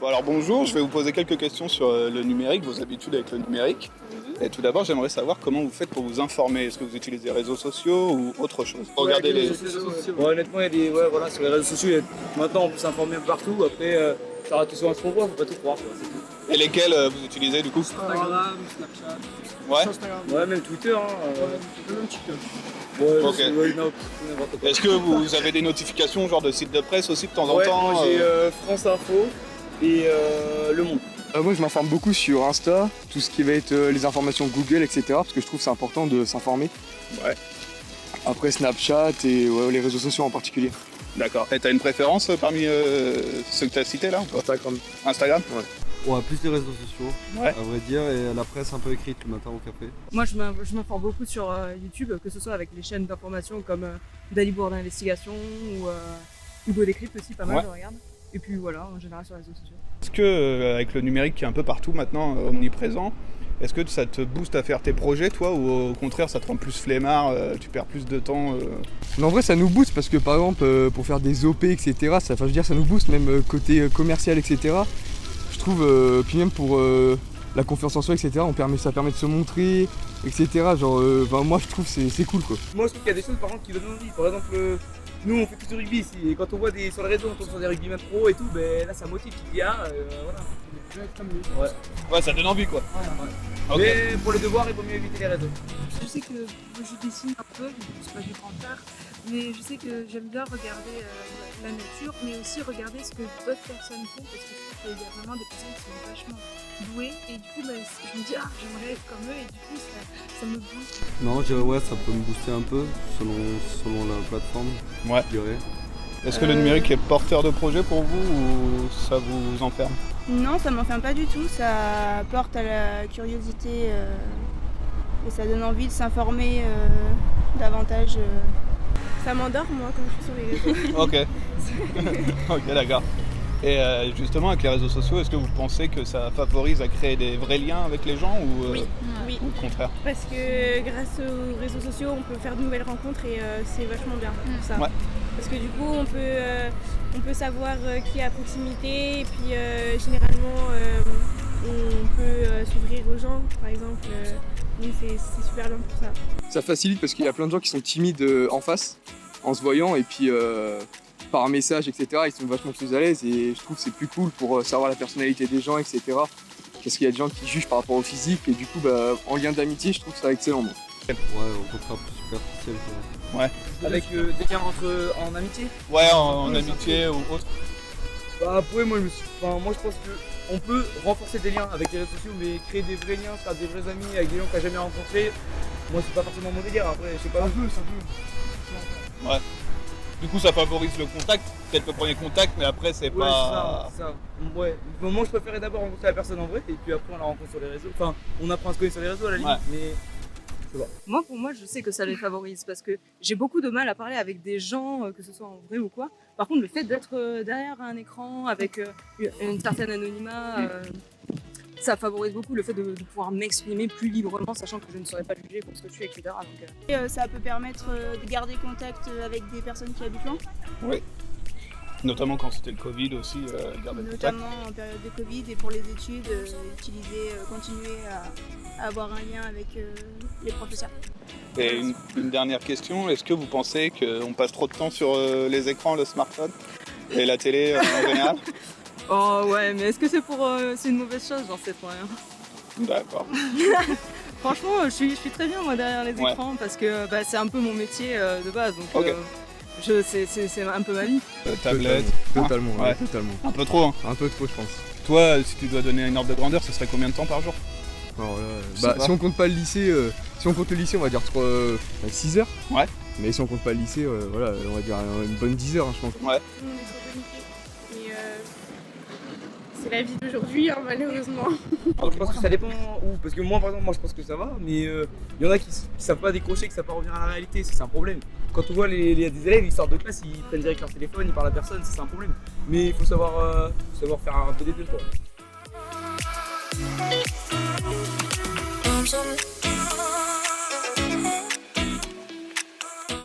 Bon alors bonjour, je vais vous poser quelques questions sur le numérique, vos habitudes avec le numérique. Et tout d'abord, j'aimerais savoir comment vous faites pour vous informer. Est-ce que vous utilisez les réseaux sociaux ou autre chose? Regardez les... Ouais, honnêtement, il y a des... Ouais, voilà, sur les réseaux sociaux, maintenant on peut s'informer partout. Après, ça reste souvent ce qu'on voit, faut pas tout croire. Quoi, c'est tout. Et lesquels vous utilisez du coup? Instagram, Snapchat. Ouais. Instagram. Ouais, même Twitter. Même TikTok. Ouais, Ok. ouais, n'importe quoi. Est-ce que vous avez des notifications, genre de sites de presse aussi de temps en temps? Moi j'ai France Info et Le Monde. Moi je m'informe beaucoup sur Insta, tout ce qui va être les informations Google, etc. Parce que je trouve que c'est important de s'informer. Ouais. Après Snapchat et les réseaux sociaux en particulier. D'accord. Et t'as une préférence parmi ceux que t'as cités là ou pas? Instagram? Ouais, plus les réseaux sociaux, Ouais. à vrai dire, et la presse un peu écrite le matin au café. Moi, je m'informe beaucoup sur YouTube, que ce soit avec les chaînes d'information comme Dalibor d'investigation ou Hugo Décrypte aussi, pas mal, Ouais. je regarde. Et puis voilà, en général sur les réseaux sociaux. Est-ce que avec le numérique qui est un peu partout maintenant, omniprésent, est-ce que ça te booste à faire tes projets toi ou au contraire ça te rend plus flemmard, tu perds plus de temps Mais en vrai ça nous booste parce que par exemple pour faire des OP, etc. Ça nous booste même côté commercial, etc. Je trouve, puis même pour la confiance en soi, etc. Ça permet de se montrer, etc. Genre, moi je trouve que c'est cool quoi. Moi je trouve qu'il y a des choses par contre qui donnent envie. Par exemple, nous on fait plus de rugby ici et quand on voit sur les réseaux, on tombe sur des rugbymen pro et tout, ben là ça motive, tu te dis voilà. Je vais être comme lui. Ouais, ça donne envie quoi. Ok. Mais pour les devoirs, il vaut mieux éviter les réseaux. Je sais que je dessine un peu, je suis pas du grand art, mais je sais que j'aime bien regarder la nature, mais aussi regarder ce que d'autres personnes font, parce que je trouve qu'il y a vraiment des personnes qui sont vachement douées, et du coup je me dis j'aimerais être comme eux, et du coup ça me booste. Non, je dirais ouais, ça peut me booster un peu, selon la plateforme, Ouais. je dirais. Est-ce que le numérique est porteur de projet pour vous ou ça vous enferme? Non, ça m'enferme pas du tout, ça porte à la curiosité et ça donne envie de s'informer davantage. Ça m'endort moi quand je suis sur les réseaux. Ok. Ok, d'accord. Et justement avec les réseaux sociaux, est-ce que vous pensez que ça favorise à créer des vrais liens avec les gens ou Oui, ou le contraire? parce que grâce aux réseaux sociaux, on peut faire de nouvelles rencontres et c'est vachement bien pour ça. Ouais. Parce que du coup, on peut savoir qui est à proximité et puis généralement, on peut s'ouvrir aux gens, par exemple. Donc c'est super bien pour ça. Ça facilite parce qu'il y a plein de gens qui sont timides en face, en se voyant, et puis par message, etc. Ils sont vachement plus à l'aise et je trouve que c'est plus cool pour savoir la personnalité des gens, etc. Parce qu'il y a des gens qui jugent par rapport au physique et du coup, en lien d'amitié, je trouve ça excellent. Moi. Ouais, au contraire, plus superficiel. Ouais. Avec des liens en amitié. Ouais, en amitié ou autre. Bah après moi je pense qu'on peut renforcer des liens avec les réseaux sociaux, mais créer des vrais liens, faire des vrais amis avec des gens que t'as jamais rencontrés, moi c'est pas forcément mon délire. Après je sais pas. Ça peut. Ouais. Du coup ça favorise le contact, peut-être le premier contact, mais après c'est Ouais, pas... c'est ça. Ouais. Moi je préférais d'abord rencontrer la personne en vrai et puis après on la rencontre sur les réseaux. Enfin on apprend à se connaître sur les réseaux à la limite, Ouais. mais je sais pas. Moi, pour moi, je sais que ça les favorise parce que j'ai beaucoup de mal à parler avec des gens, que ce soit en vrai ou quoi. Par contre, le fait d'être derrière un écran avec une certaine anonymat, ça favorise beaucoup le fait de pouvoir m'exprimer plus librement, sachant que je ne serai pas jugée pour ce que je suis, etc. Donc, Et, ça peut permettre de garder contact avec des personnes qui habitent loin, Oui. Notamment quand c'était le Covid aussi, garder le contact. notamment en période de Covid et pour les études, continuer à avoir un lien avec les professeurs. Et une dernière question, est-ce que vous pensez qu'on passe trop de temps sur les écrans, le smartphone et la télé en général? oh ouais, mais est-ce que c'est une mauvaise chose? J'en sais rien. D'accord. Franchement, je suis très bien moi derrière les Ouais. écrans parce que c'est un peu mon métier de base. Donc, Ok. c'est un peu ma vie. Tablette. Totalement, Ouais. totalement. Un peu trop, hein. Un peu trop, je pense. Toi, si tu dois donner une ordre de grandeur, ce serait combien de temps par jour? Alors là, Je sais pas. si on compte pas le lycée, si on compte le lycée, on va dire 6 heures. Ouais. Mais si on compte pas le lycée, voilà, on va dire une bonne 10 heures, hein, je pense. Ouais. Tout le monde est trop connecté. Et c'est la vie d'aujourd'hui, malheureusement. Alors, je pense que ça dépend où, parce que moi par exemple, je pense que ça va, mais il y en a qui savent pas décrocher, que ça peut revenir à la réalité, c'est un problème. Quand on voit des élèves, ils sortent de classe, ils prennent direct leur téléphone, ils parlent à personne, c'est un problème. Mais il faut savoir faire un peu des deux quoi. seul.